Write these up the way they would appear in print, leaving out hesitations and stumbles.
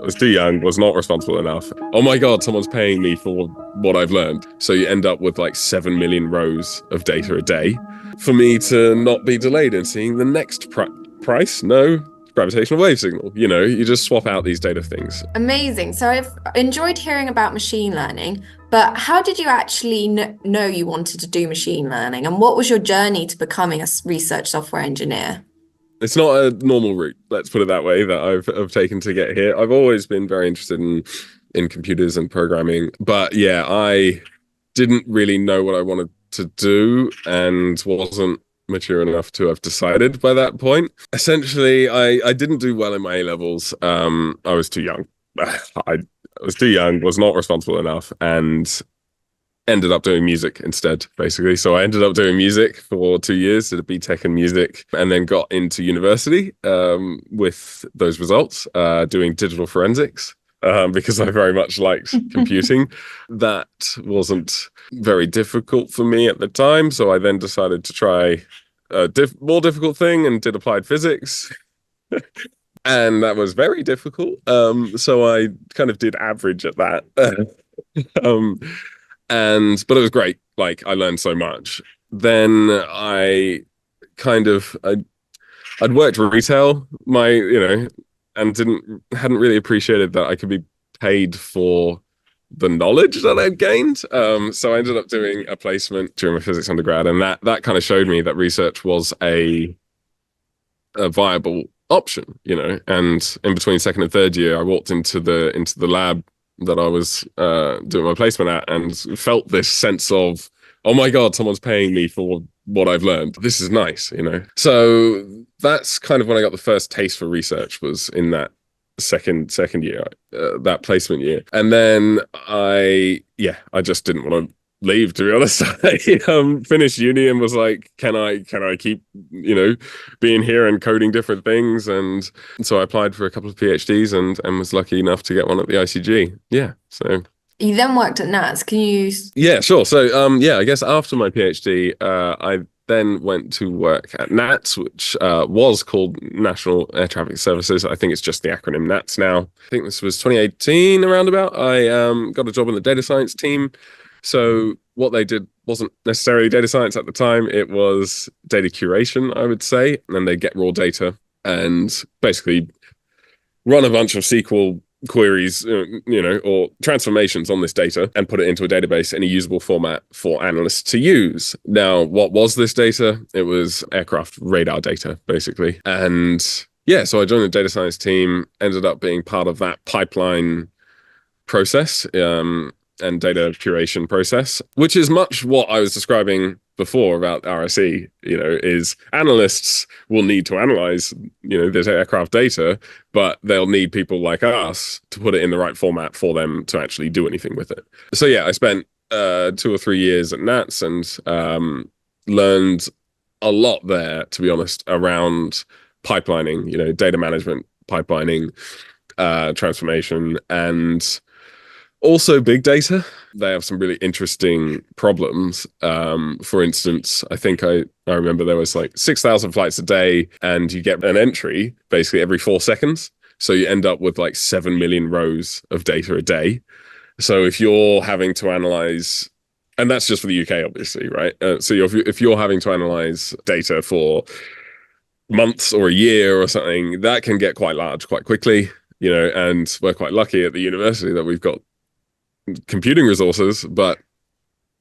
I was too young, was not responsible enough. Oh my God, someone's paying me for what I've learned. So you end up with like 7 million rows of data a day for me to not be delayed in seeing the next price. No, gravitational wave signal. You know, you just swap out these data things. Amazing. So I've enjoyed hearing about machine learning, but how did you actually know you wanted to do machine learning? And what was your journey to becoming a research software engineer? It's not a normal route, let's put it that way, that I've taken to get here. I've always been very interested in computers and programming, but yeah, I didn't really know what I wanted to do and wasn't mature enough to have decided by that point. Essentially, I didn't do well in my A levels. I was too young. I was too young, was not responsible enough, and ended up doing music instead, basically. So I ended up doing music for 2 years, did a BTech in music, and then got into university with those results, doing digital forensics. Because I very much liked computing. That wasn't very difficult for me at the time, so I then decided to try a more difficult thing and did applied physics. And that was very difficult. So I kind of did average at that. But it was great. Like, I learned so much. Then I'd worked retail, and hadn't really appreciated that I could be paid for the knowledge that I'd gained. So I ended up doing a placement during my physics undergrad, and that kind of showed me that research was a viable option, And in between second and third year, I walked into the lab that I was doing my placement at and felt this sense of, oh my God, someone's paying me for what I've learned. This is nice, So that's kind of when I got the first taste for research, was in that second year, that placement year. And then I just didn't want to leave, to be honest. I finished uni and was like, can I keep, being here and coding different things? And so I applied for a couple of PhDs and was lucky enough to get one at the ICG. Yeah, so... You then worked at NATS. Can you... Yeah, sure. So, I guess after my PhD, I then went to work at NATS, which was called National Air Traffic Services. I think it's just the acronym NATS now. I think this was 2018, around about. I got a job in the data science team. So what they did wasn't necessarily data science at the time. It was data curation, I would say. And they get raw data and basically run a bunch of SQL queries, or transformations on this data and put it into a database in a usable format for analysts to use. Now, what was this data? It was aircraft radar data, basically. And yeah, so I joined the data science team, ended up being part of that pipeline process and data curation process, which is much what I was describing before about RSE, is analysts will need to analyze, this aircraft data, but they'll need people like us to put it in the right format for them to actually do anything with it. So yeah, I spent 2 or 3 years at NATS and learned a lot there, to be honest, around pipelining, data management, pipelining, transformation, and also big data. They have some really interesting problems. For instance, I think I remember there was like 6,000 flights a day and you get an entry basically every 4 seconds. So you end up with like 7 million rows of data a day. So if you're having to analyze, and that's just for the UK, obviously, right? So if you're having to analyze data for months or a year or something, that can get quite large quite quickly, and we're quite lucky at the university that we've got computing resources, but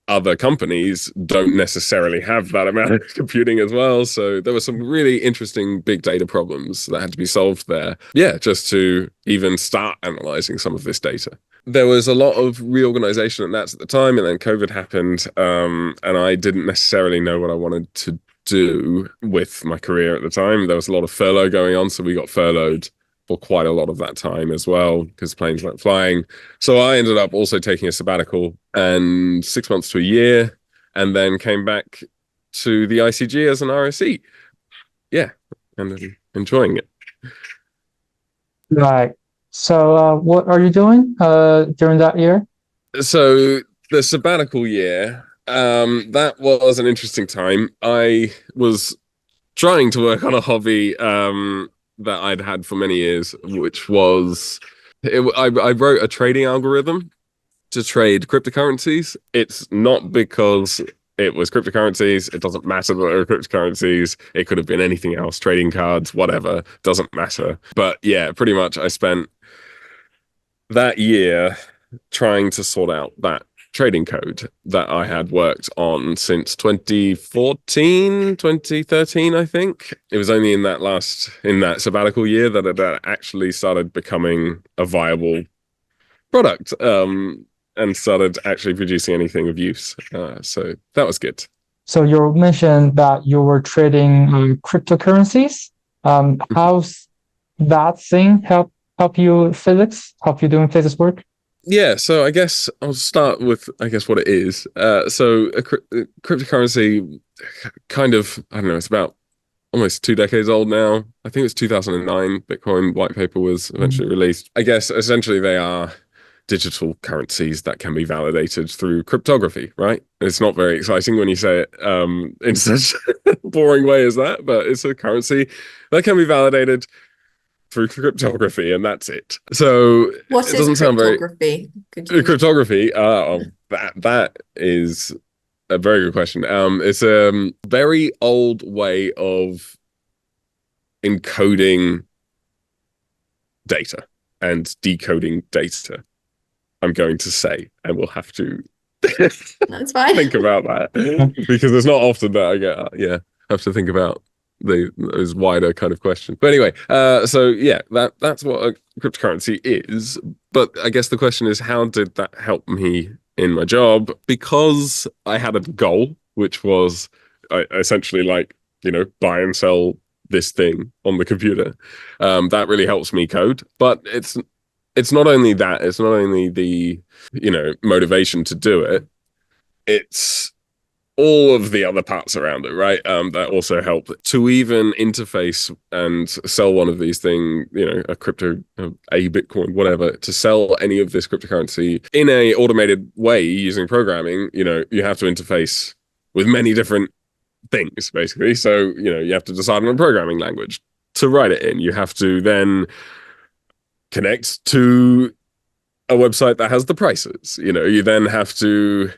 other companies don't necessarily have that amount of computing as well. So there were some really interesting big data problems that had to be solved there. Yeah, just to even start analyzing some of this data. There was a lot of reorganization at NATS at the time, and then COVID happened, and I didn't necessarily know what I wanted to do with my career at the time. There was a lot of furlough going on, so we got furloughed for quite a lot of that time as well, because planes weren't flying. So I ended up also taking a sabbatical and 6 months to a year, and then came back to the ICG as an RSE. Yeah, and enjoying it. Right. So what are you doing during that year? So the sabbatical year, that was an interesting time. I was trying to work on a hobby that I'd had for many years, which was I wrote a trading algorithm to trade cryptocurrencies. It's not because it was cryptocurrencies. It doesn't matter that they were cryptocurrencies. It could have been anything else, trading cards, whatever. Doesn't matter. But yeah, pretty much I spent that year trying to sort out that trading code that I had worked on since 2014, 2013, I think. It was only in that sabbatical year that it actually started becoming a viable product, and started actually producing anything of use. So that was good. So you mentioned that you were trading cryptocurrencies. How's that thing help you doing physics work? Yeah, so I guess I'll start with what it is. So a cryptocurrency, kind of, I don't know, it's about almost 2 decades old now. I think it's 2009. Bitcoin white paper was eventually released. I guess essentially they are digital currencies that can be validated through cryptography, right? It's not very exciting when you say it in such a boring way as that, but it's a currency that can be validated through cryptography, and that's it. So what it doesn't sound very cryptography. That is a very good question. It's a very old way of encoding data and decoding data, I'm going to say, and we'll have to that's fine. think about that, because it's not often that I have to think about those wider kind of questions. But anyway, so yeah, that's what a cryptocurrency is. But I guess the question is, how did that help me in my job? Because I had a goal, which was essentially buy and sell this thing on the computer. That really helps me code. But it's not only that. It's not only the motivation to do it. It's all of the other parts around it, right? That also help to even interface and sell one of these things, a crypto, a Bitcoin, whatever, to sell any of this cryptocurrency in a automated way using programming. You have to interface with many different things, basically. So, you have to decide on a programming language to write it in. You have to then connect to a website that has the prices. You then have to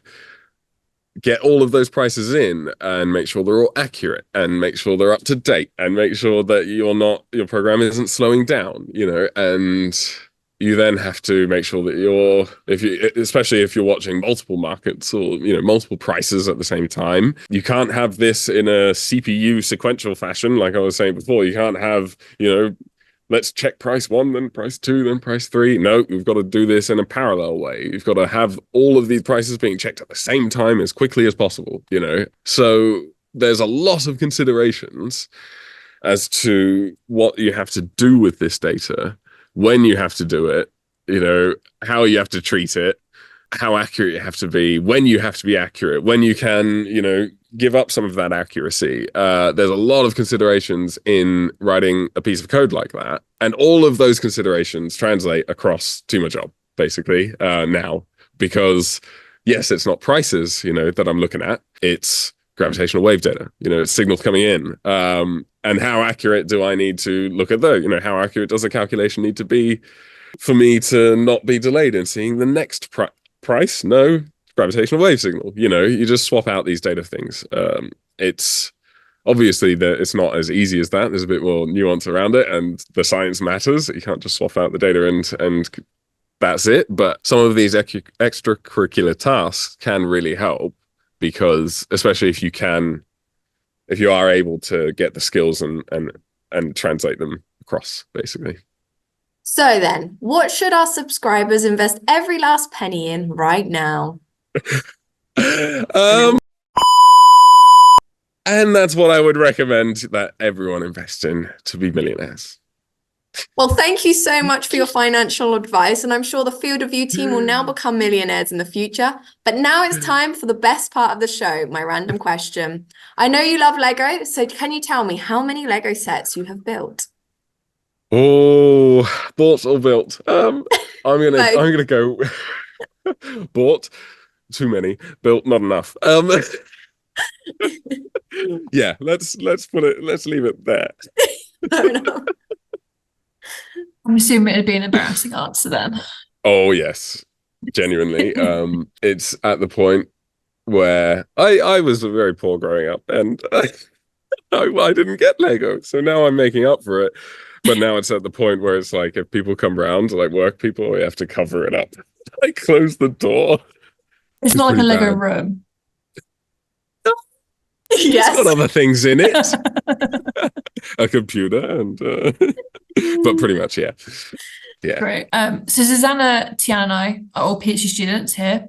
get all of those prices in and make sure they're all accurate and make sure they're up to date and make sure that your program isn't slowing down, and you then have to make sure that especially if you're watching multiple markets or, multiple prices at the same time, you can't have this in a CPU sequential fashion. Like I was saying before, you can't have, let's check price 1, then price 2, then price 3. No, we've got to do this in a parallel way. You've got to have all of these prices being checked at the same time as quickly as possible, So there's a lot of considerations as to what you have to do with this data, when you have to do it, how you have to treat it, how accurate you have to be, when you have to be accurate, when you can, give up some of that accuracy. There's a lot of considerations in writing a piece of code like that. And all of those considerations translate across to my job, basically, now. Because, yes, it's not prices, that I'm looking at. It's gravitational wave data, it's signals coming in. And how accurate do I need to look at those? How accurate does a calculation need to be for me to not be delayed in seeing the next price? No. Gravitational wave signal, you just swap out these data things. It's obviously that it's not as easy as that. There's a bit more nuance around it, and the science matters. You can't just swap out the data and that's it. But some of these extracurricular tasks can really help, because especially if you are able to get the skills and translate them across, basically. So then, what should our subscribers invest every last penny in right now? And that's what I would recommend that everyone invest in to be millionaires. Well, thank you so much for your financial advice, and I'm sure the Field of View team will now become millionaires in the future. But now it's time for the best part of the show, my random question. I know you love Lego, so can you tell me how many Lego sets you have built? Oh, bought or built? I'm gonna go bought. Too many. Built, not enough. Yeah, let's leave it there. Fair enough. I'm assuming it'd be an embarrassing answer then. Oh yes, genuinely. It's at the point where I was very poor growing up, and I didn't get Lego, so now I'm making up for it. But now it's at the point where it's like, if people come round, like work people, we have to cover it up. Like close the door. It's not like a Lego bad. room. Yes. It's got other things in it. A computer and but pretty much, yeah. Yeah. Great. So Susanna, Tian, and I are all PhD students here.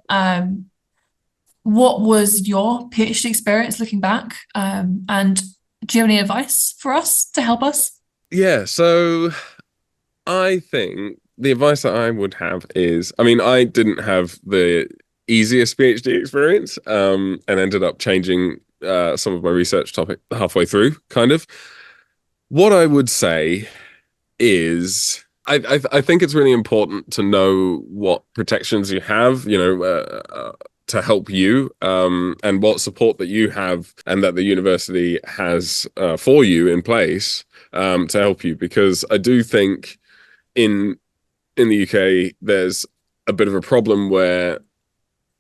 What was your PhD experience looking back? And do you have any advice for us to help us? Yeah, so I think the advice that I would have is, I mean, I didn't have the easiest PhD experience, and ended up changing some of my research topic halfway through, kind of. What I would say is, I think it's really important to know what protections you have, to help you, and what support that you have and that the university has for you in place to help you. Because I do think in the UK, there's a bit of a problem where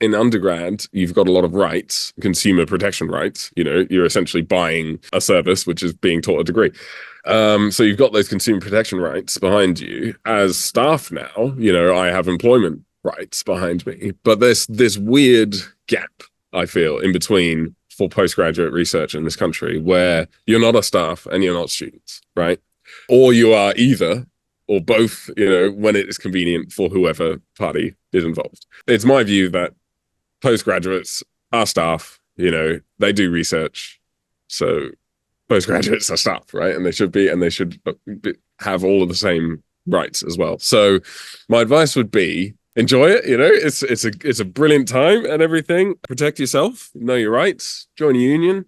in undergrad, you've got a lot of rights, consumer protection rights. You're essentially buying a service, which is being taught a degree. So you've got those consumer protection rights behind you. As staff now, I have employment rights behind me. But there's this weird gap, I feel, in between for postgraduate research in this country, where you're not a staff and you're not students, right? Or you are either or both, when it is convenient for whoever party is involved. It's my view that postgraduates are staff, they do research. So postgraduates are staff, right? And they should have all of the same rights as well. So my advice would be, enjoy it. It's a brilliant time and everything. Protect yourself, know your rights, join a union,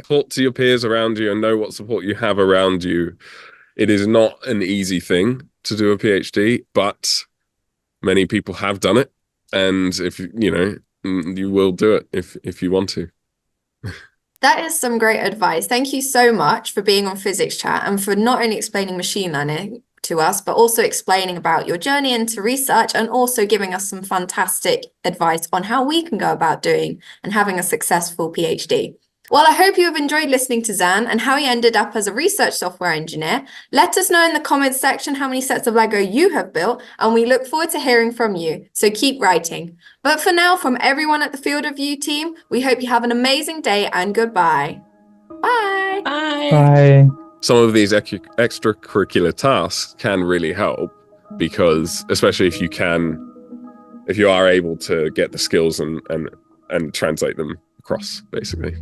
talk to your peers around you and know what support you have around you. It is not an easy thing to do a PhD, but many people have done it. And if you will do it if you want to. That is some great advice. Thank you so much for being on Physics Chat and for not only explaining machine learning to us, but also explaining about your journey into research and also giving us some fantastic advice on how we can go about doing and having a successful PhD. Well, I hope you have enjoyed listening to Xan and how he ended up as a research software engineer. Let us know in the comments section how many sets of Lego you have built, and we look forward to hearing from you. So keep writing. But for now, from everyone at the Field of View team, we hope you have an amazing day and goodbye. Bye. Bye. Bye. Some of these extracurricular tasks can really help, because especially if you are able to get the skills and translate them across, basically.